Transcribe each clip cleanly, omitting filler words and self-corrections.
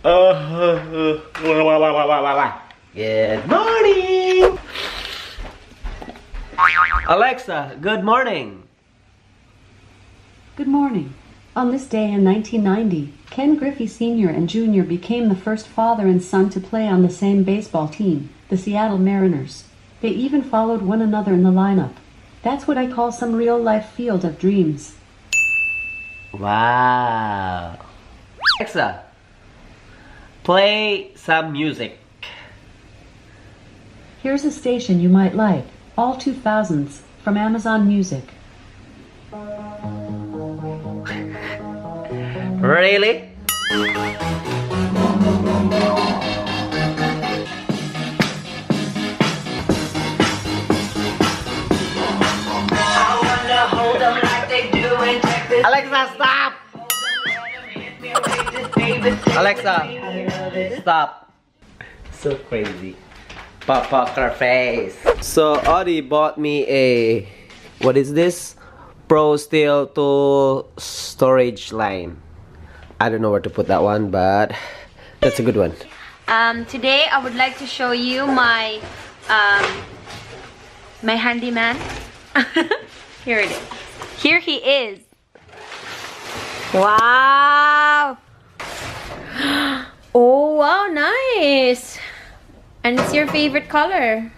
Good morning! Alexa, good morning! Good morning. On this day in 1990, Ken Griffey Sr. and Jr. became the first father and son to play on the same baseball team, the Seattle Mariners. They even followed one another in the lineup. That's what I call some real-life field of dreams. Wow! Alexa, play some music. Here's a station you might like, all 2000s, from Amazon Music. Really? Alexa, stop! Alexa, stop. So crazy. Poker face. So Ode bought me a, what is this? Pro Steel Tool storage line. I don't know where to put that one, but that's a good one. Today I would like to show you my my handyman. Here it is. Here he is. Wow. Oh wow, nice. And it's your favorite color.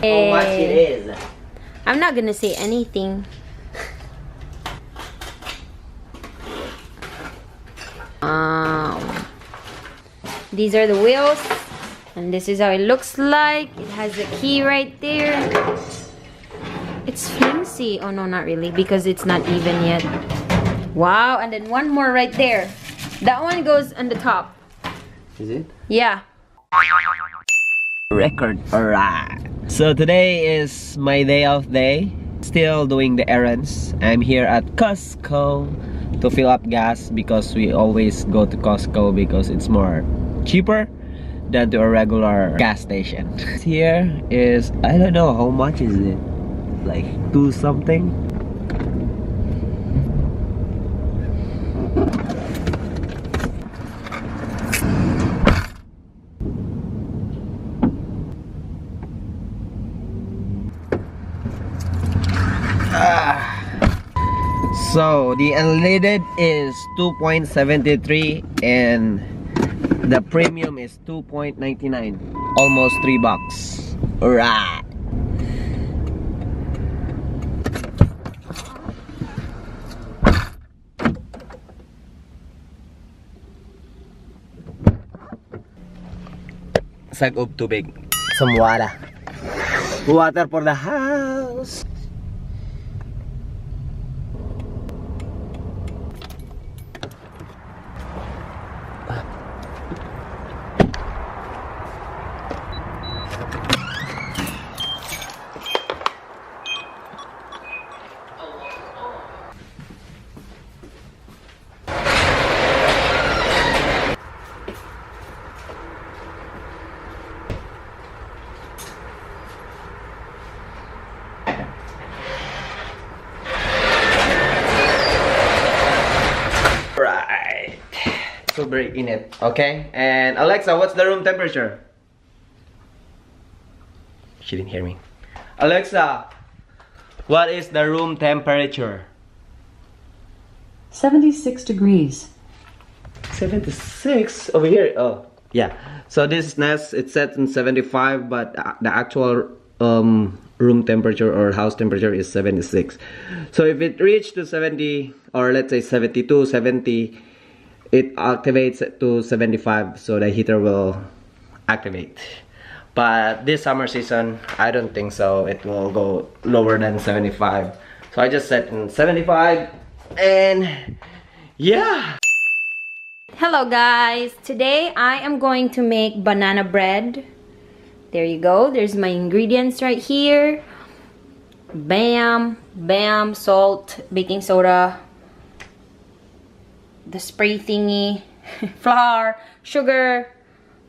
How much it is? I'm not gonna say anything. These are the wheels, and this is how it looks like. It has a key right there. It's flimsy. Oh no, not really, because it's not even yet. Wow, and then one more right there. That one goes on the top. Is it? Yeah. Record. Alright. So today is my day off day. Still doing the errands. I'm here at Costco to fill up gas because we always go to Costco because it's more cheaper than to a regular gas station. Here is, I don't know how much is it, like 2 something. So the unleaded is 2.73 and the premium is 2.99, almost $3. Alright. Sag of tubig. Some water. Water for the house. So break in it, okay? And Alexa, what's the room temperature? She didn't hear me. Alexa, what is the room temperature? 76 degrees. 76 over here. Oh, yeah. So this nest, it's set in 75, but the actual room temperature or house temperature is 76. So if it reached to 70, or let's say 72, 70, it activates to 75, so the heater will activate. But this summer season, I don't think so. It will go lower than 75. So I just set in 75, and yeah. Hello guys, today I am going to make banana bread. There you go, there's my ingredients right here. Bam, bam, salt, baking soda, the spray thingy, flour, sugar,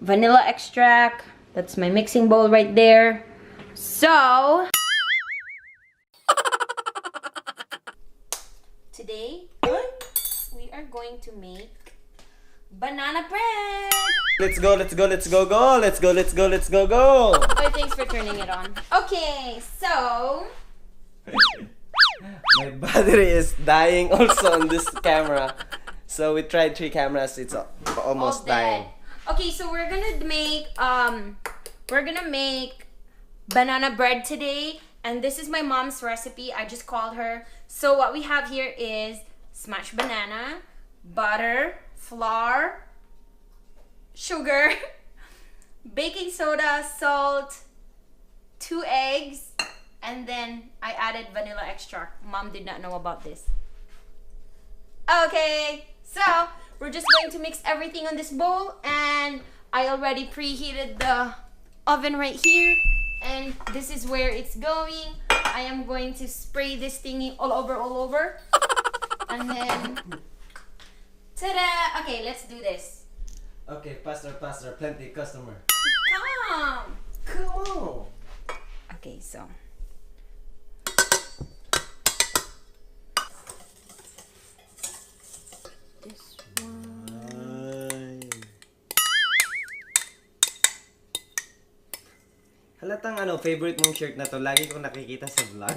vanilla extract. That's my mixing bowl right there. So Today, we are going to make banana bread. Let's go, let's go, let's go, go. Let's go, let's go, let's go, go. Oh, thanks for turning it on. Okay, so My battery is dying also on this camera. So we tried 3 cameras, it's almost all dead. dying. Okay, so we're gonna make banana bread today, and this is my mom's recipe. I just called her. So what we have here is smashed banana, butter, flour, sugar, baking soda, salt, 2 eggs, and then I added vanilla extract. Mom did not know about this. Okay, so we're just going to mix everything on this bowl, and I already preheated the oven right here, and this is where it's going. I am going to spray this thingy all over, and then ta-da! Okay, let's do this. Okay, faster, faster, plenty customer. Come! Come on! Okay, so this one. Halatang favorite mong shirt na to. Lagi kong nakikita sa vlog.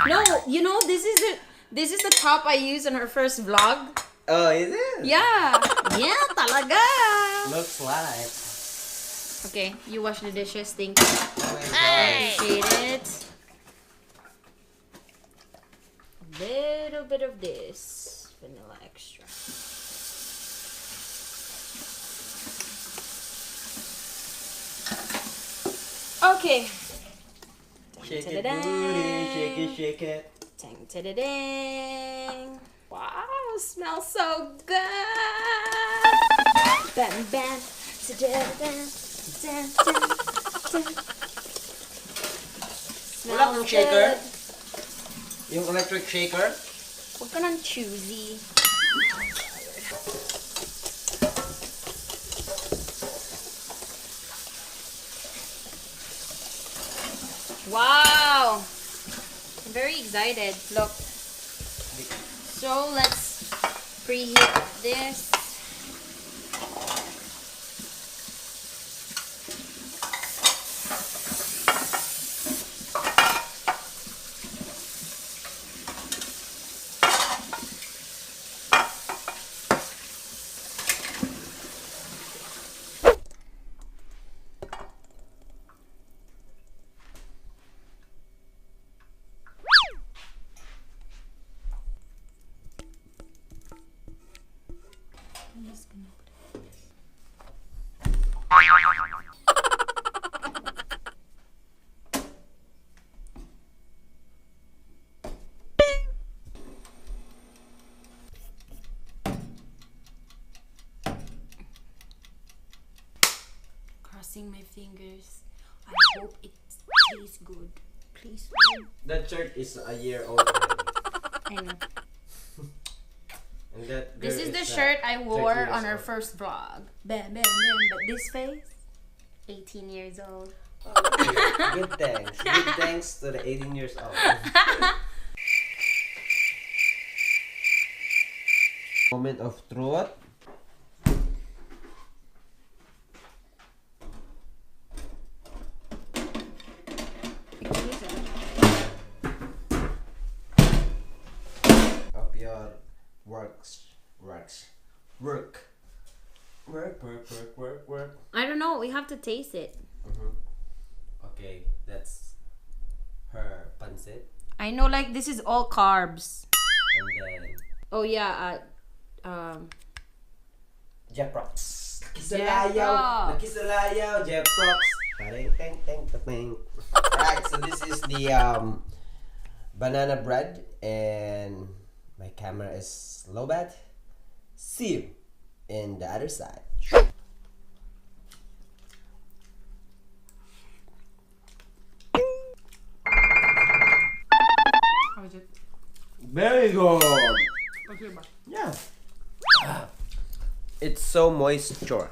No, you know, this is the top I used on her first vlog. Oh, is it? Yeah. Yeah, talaga. Looks like. Okay, you wash the dishes. Thank you. Oh my God. Appreciate it. A little bit of this vanilla extract. Okay. Shake it, booty, shake it, shake it. Dang, ta-da-dang. Wow, smells so good. Bam, bam. Ta-da-da-dang. Dun, dun, dun. Wala kang Smells shaker? good. Yung electric shaker? Huwag ka nang choosy. Wow! I'm very excited. Look. So let's preheat this. I'm just gonna put it crossing my fingers. I hope it tastes good. Please, Lord. That shirt is a year old already. I know. And that This girl is the is, shirt I 30 wore years on her old. first vlog. Bam, bam, bam. But this face, 18 years old. Okay, good thanks. Good thanks to the 18 years old. Moment of truth. Of your work. I don't know. We have to taste it. Okay, that's her pancit. I know, like, this is all carbs. And then Oh, yeah. Jeprox. Jeprox. Nakisalayaw, Jeprox. Teng, teng, teng, teng. Alright, so this is the banana bread, and my camera is low bat. See you in the other side. How is it? Very good. Yeah. It's so moisture.